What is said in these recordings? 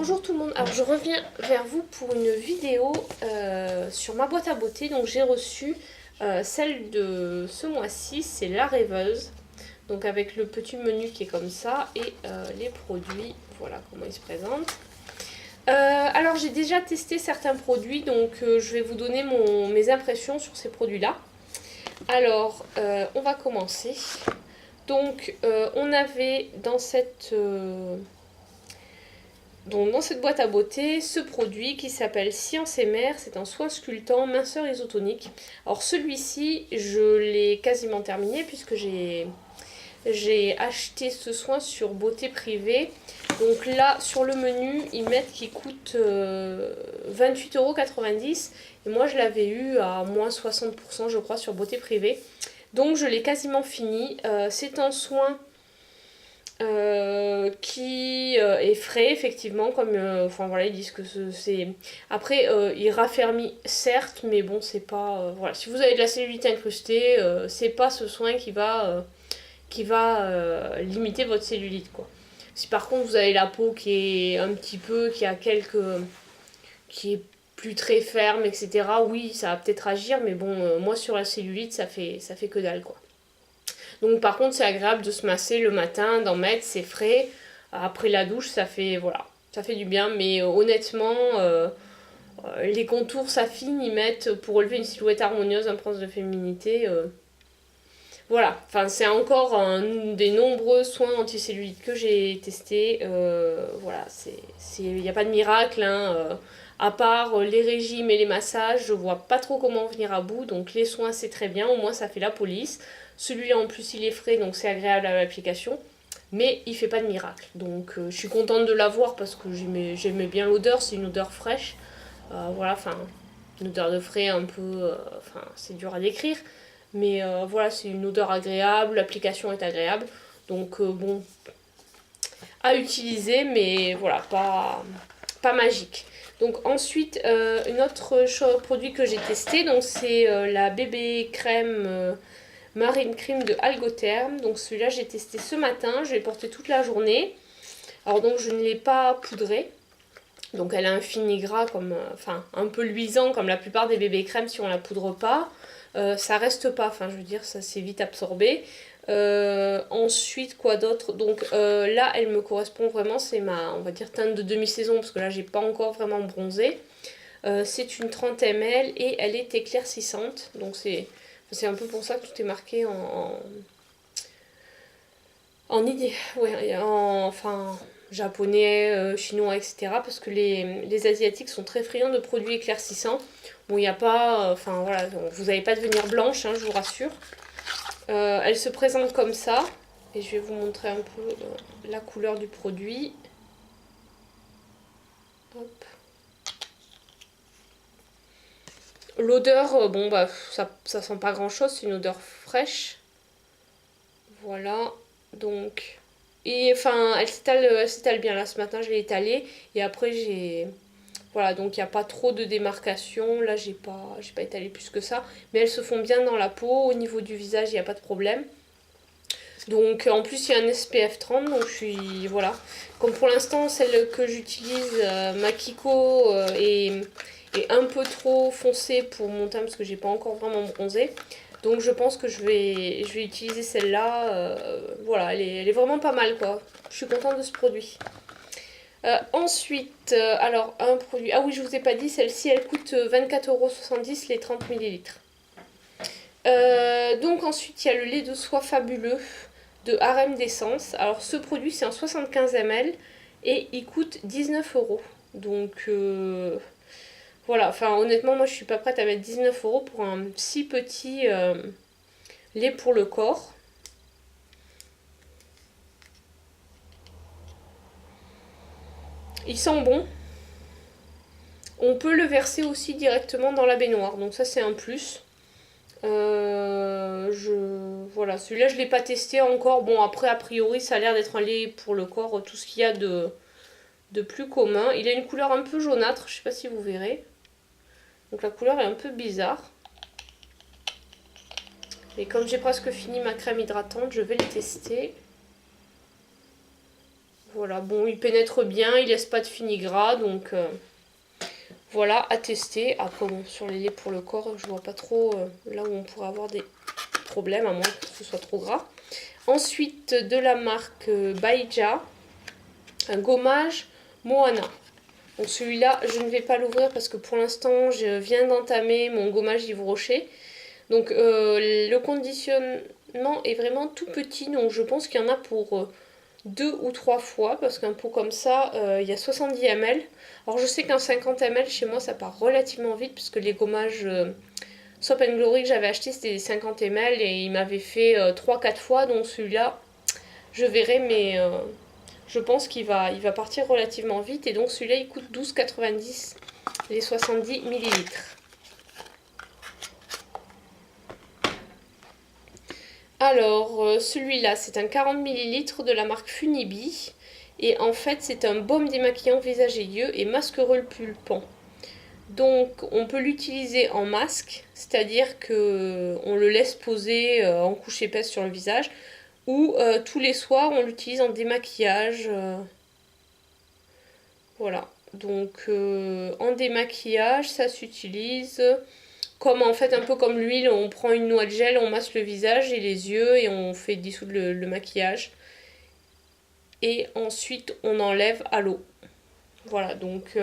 Bonjour tout le monde, alors je reviens vers vous pour une vidéo sur ma boîte à beauté. Donc j'ai reçu celle de ce mois-ci, c'est la rêveuse. Donc avec le petit menu qui est comme ça et les produits, voilà comment ils se présentent. Alors j'ai déjà testé certains produits, donc je vais vous donner mes impressions sur ces produits-là. Alors on va commencer. Donc on avait dans cette boîte à beauté, ce produit qui s'appelle Science et Mère, c'est un soin sculptant, minceur isotonique. Alors celui-ci, je l'ai quasiment terminé puisque j'ai acheté ce soin sur Beauté Privée. Donc là, sur le menu, ils mettent qu'il coûte 28,90 € et moi je l'avais eu à moins 60% je crois sur Beauté Privée. Donc je l'ai quasiment fini. C'est un soin qui est frais effectivement, comme enfin voilà, ils disent que c'est après il raffermit certes, mais bon c'est pas voilà, si vous avez de la cellulite incrustée, c'est pas ce soin qui va limiter votre cellulite quoi. Si par contre vous avez la peau qui est un petit peu, qui est plus très ferme, etc., oui ça va peut-être agir, mais bon moi sur la cellulite ça fait que dalle quoi. Donc par contre c'est agréable de se masser le matin, d'en mettre, c'est frais. Après la douche ça fait du bien, mais honnêtement les contours s'affinent, ils mettent pour relever une silhouette harmonieuse, un prince de féminité. Voilà, enfin c'est encore un des nombreux soins anti-cellulite que j'ai testé. Voilà, il n'y a pas de miracle, hein. À part les régimes et les massages, je vois pas trop comment venir à bout. Donc les soins c'est très bien, au moins ça fait la police. Celui-là en plus il est frais, donc c'est agréable à l'application. Mais il fait pas de miracle. Donc je suis contente de l'avoir parce que j'aimais bien l'odeur, c'est une odeur fraîche. Voilà, enfin une odeur de frais un peu, enfin c'est dur à décrire. Mais voilà, c'est une odeur agréable, l'application est agréable. Donc bon, à utiliser, mais voilà, pas magique. Donc ensuite, une autre produit que j'ai testé, donc c'est la bébé crème Marine Cream de Algotherm. Donc celui-là j'ai testé ce matin, je l'ai porté toute la journée. Alors donc je ne l'ai pas poudré. Donc elle a un fini gras comme, enfin un peu luisant comme la plupart des bébés crèmes si on la poudre pas. Ça reste pas, enfin je veux dire ça s'est vite absorbé. Ensuite quoi d'autre, donc là elle me correspond vraiment, c'est ma, on va dire, teinte de demi-saison parce que là j'ai pas encore vraiment bronzé. C'est une 30 ml et elle est éclaircissante, donc c'est un peu pour ça que tout est marqué en idée, ouais, enfin japonais, chinois, etc. Parce que les asiatiques sont très friands de produits éclaircissants. Bon, il n'y a pas, enfin voilà, vous n'allez pas devenir blanche, hein, je vous rassure. Elle se présente comme ça, et je vais vous montrer un peu la couleur du produit. Hop. L'odeur, bon bah ça sent pas grand chose, c'est une odeur fraîche. Voilà, donc. Et enfin, elle s'étale bien là ce matin, je l'ai étalée. Et après j'ai. Voilà, donc il n'y a pas trop de démarcation. Là j'ai pas étalé plus que ça. Mais elles se font bien dans la peau. Au niveau du visage, il n'y a pas de problème. Donc en plus il y a un SPF 30, donc je suis. Voilà. Comme pour l'instant, celle que j'utilise, ma Kiko, est un peu trop foncée pour mon teint parce que j'ai pas encore vraiment bronzé. Donc je pense que je vais utiliser celle-là. Voilà, elle est vraiment pas mal quoi. Je suis contente de ce produit. Ensuite, alors un produit. Ah oui, je vous ai pas dit, celle-ci elle coûte 24,70 € les 30 ml. Donc ensuite, il y a le lait de soie fabuleux de Harem d'essence. Alors ce produit c'est en 75 ml et il coûte 19 €. Donc voilà, enfin honnêtement moi je suis pas prête à mettre 19 € pour un si petit lait pour le corps. Il sent bon. On peut le verser aussi directement dans la baignoire, donc ça c'est un plus. Voilà, celui-là je l'ai pas testé encore. Bon après a priori ça a l'air d'être un lait pour le corps, tout ce qu'il y a de plus commun. Il a une couleur un peu jaunâtre, je sais pas si vous verrez. Donc la couleur est un peu bizarre. Et comme j'ai presque fini ma crème hydratante, je vais le tester. Voilà, bon, il pénètre bien, il laisse pas de fini-gras, donc voilà, à tester. Après, bon, sur les laits pour le corps, je vois pas trop là où on pourrait avoir des problèmes, à moins que ce soit trop gras. Ensuite, de la marque Baija, un gommage Moana. Donc celui-là, je ne vais pas l'ouvrir parce que pour l'instant, je viens d'entamer mon gommage Yves Rocher. Donc le conditionnement est vraiment tout petit, donc je pense qu'il y en a pour 2 ou 3 fois, parce qu'un pot comme ça, il y a 70 ml. Alors je sais qu'un 50 ml chez moi, ça part relativement vite, parce que les gommages Soap & Glory que j'avais acheté, c'était des 50 ml, et il m'avait fait 3-4 fois, donc celui-là, je verrai, mais je pense qu'il va partir relativement vite, et donc celui-là, il coûte 12,90 les 70 millilitres. Alors, celui-là, c'est un 40 ml de la marque Funibi. Et en fait, c'est un baume démaquillant visage et yeux et masque repulpant. Donc, on peut l'utiliser en masque, c'est-à-dire que on le laisse poser en couche épaisse sur le visage. Ou tous les soirs, on l'utilise en démaquillage. Voilà. Donc, en démaquillage, ça s'utilise... Comme en fait, un peu comme l'huile, on prend une noix de gel, on masse le visage et les yeux et on fait dissoudre le maquillage. Et ensuite, on enlève à l'eau. Voilà, donc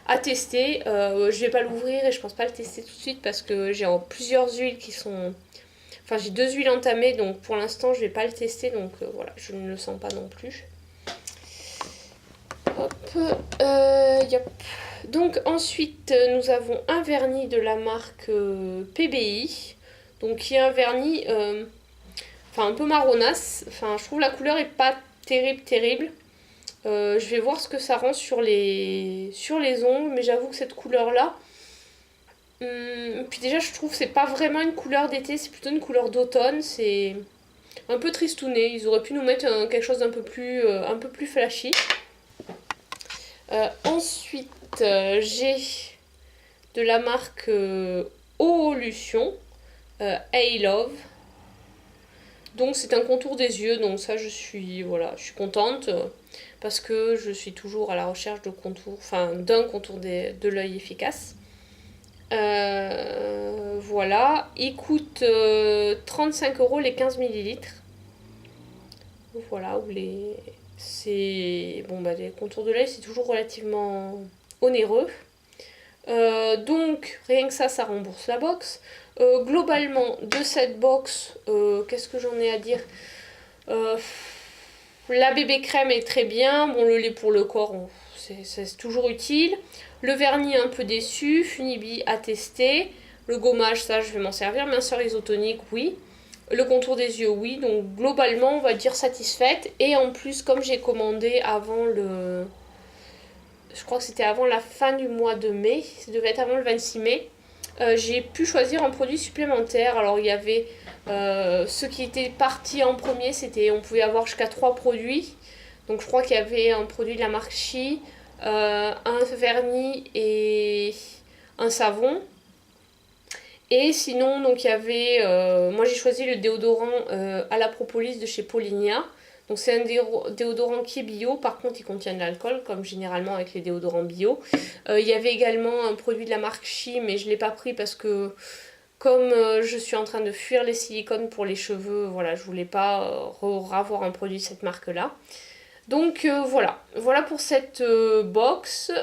à tester. Je vais pas l'ouvrir et je pense pas le tester tout de suite parce que j'ai plusieurs huiles qui sont... Enfin, j'ai 2 huiles entamées, donc pour l'instant, je vais pas le tester. Donc voilà, je ne le sens pas non plus. Hop, yep. Donc ensuite nous avons un vernis de la marque PBI, donc qui est un vernis un peu marronasse, enfin je trouve la couleur est pas terrible. Je vais voir ce que ça rend sur les ongles, mais j'avoue que cette couleur là, puis déjà je trouve que c'est pas vraiment une couleur d'été, c'est plutôt une couleur d'automne, c'est un peu tristouné, ils auraient pu nous mettre quelque chose d'un peu plus flashy. Ensuite, j'ai de la marque Oolution, I Love. Donc c'est un contour des yeux, donc ça je suis contente parce que je suis toujours à la recherche de contours, d'un contour de l'œil efficace. Voilà, il coûte 35 € les 15 millilitres. Voilà, les contours de l'œil, c'est toujours relativement onéreux. Donc, rien que ça rembourse la box. Globalement, de cette box, qu'est-ce que j'en ai à dire ? La bébé crème est très bien. Bon, le lait pour le corps, c'est toujours utile. Le vernis, un peu déçu. Funibi à tester. Le gommage, ça, je vais m'en servir. Minceur isotonique, oui. Le contour des yeux, oui. Donc, globalement, on va dire satisfaite. Et en plus, comme j'ai commandé avant je crois que c'était avant la fin du mois de mai. Ça devait être avant le 26 mai. J'ai pu choisir un produit supplémentaire. Alors, il y avait ceux qui étaient partis en premier. On pouvait avoir jusqu'à 3 produits. Donc, je crois qu'il y avait un produit de la marque Chi, un vernis et un savon. Et sinon, donc il y avait... moi j'ai choisi le déodorant à la propolis de chez Polinia. Donc c'est un déodorant qui est bio, par contre il contient de l'alcool, comme généralement avec les déodorants bio. Il y avait également un produit de la marque Chi, mais je ne l'ai pas pris parce que comme je suis en train de fuir les silicones pour les cheveux, voilà, je voulais pas avoir un produit de cette marque-là. Donc voilà pour cette box.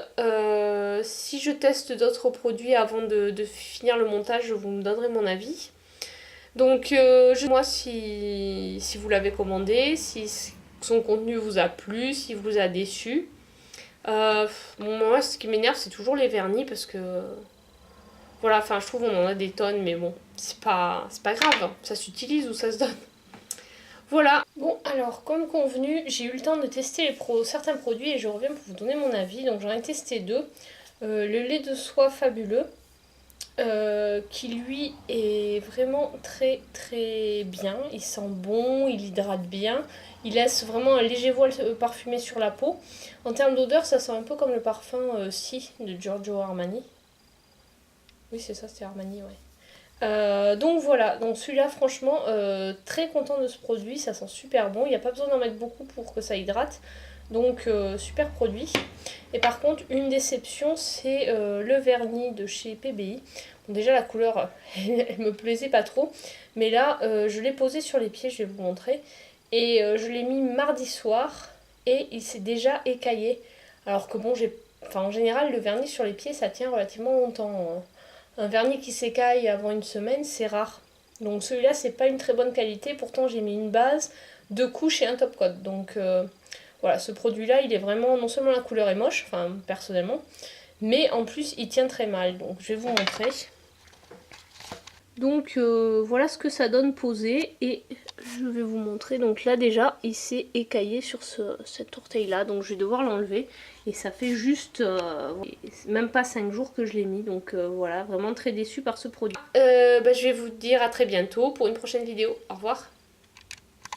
Si je teste d'autres produits avant de finir le montage, je vous donnerai mon avis. Donc moi si vous l'avez commandé, si son contenu vous a plu, si vous a déçu. Moi ce qui m'énerve c'est toujours les vernis parce que voilà, je trouve on en a des tonnes, mais bon, c'est pas grave, hein. Ça s'utilise ou ça se donne. Voilà. Bon, alors, comme convenu, j'ai eu le temps de tester certains produits et je reviens pour vous donner mon avis. Donc, j'en ai testé 2. Le lait de soie fabuleux, qui lui est vraiment très très bien. Il sent bon, il hydrate bien. Il laisse vraiment un léger voile parfumé sur la peau. En termes d'odeur, ça sent un peu comme le parfum Si de Giorgio Armani. Oui, c'est ça, c'était Armani, ouais. Donc voilà, donc celui-là franchement très content de ce produit, ça sent super bon, il n'y a pas besoin d'en mettre beaucoup pour que ça hydrate, Donc super produit. Et par contre une déception, c'est le vernis de chez PBI. Bon, déjà la couleur elle me plaisait pas trop, mais là je l'ai posé sur les pieds, je vais vous montrer. Et je l'ai mis mardi soir et il s'est déjà écaillé. Alors que bon, en général le vernis sur les pieds ça tient relativement longtemps. Un vernis qui s'écaille avant une semaine, c'est rare. Donc celui-là c'est pas une très bonne qualité, pourtant j'ai mis une base, 2 couches et un top coat. Donc voilà, ce produit-là, il est vraiment, non seulement la couleur est moche, enfin personnellement, mais en plus il tient très mal. Donc je vais vous montrer. Donc voilà ce que ça donne posé et je vais vous montrer. Donc là déjà il s'est écaillé sur cet orteil là, donc je vais devoir l'enlever. Et ça fait juste même pas 5 jours que je l'ai mis, donc voilà, vraiment très déçue par ce produit. Je vais vous dire à très bientôt pour une prochaine vidéo. Au revoir.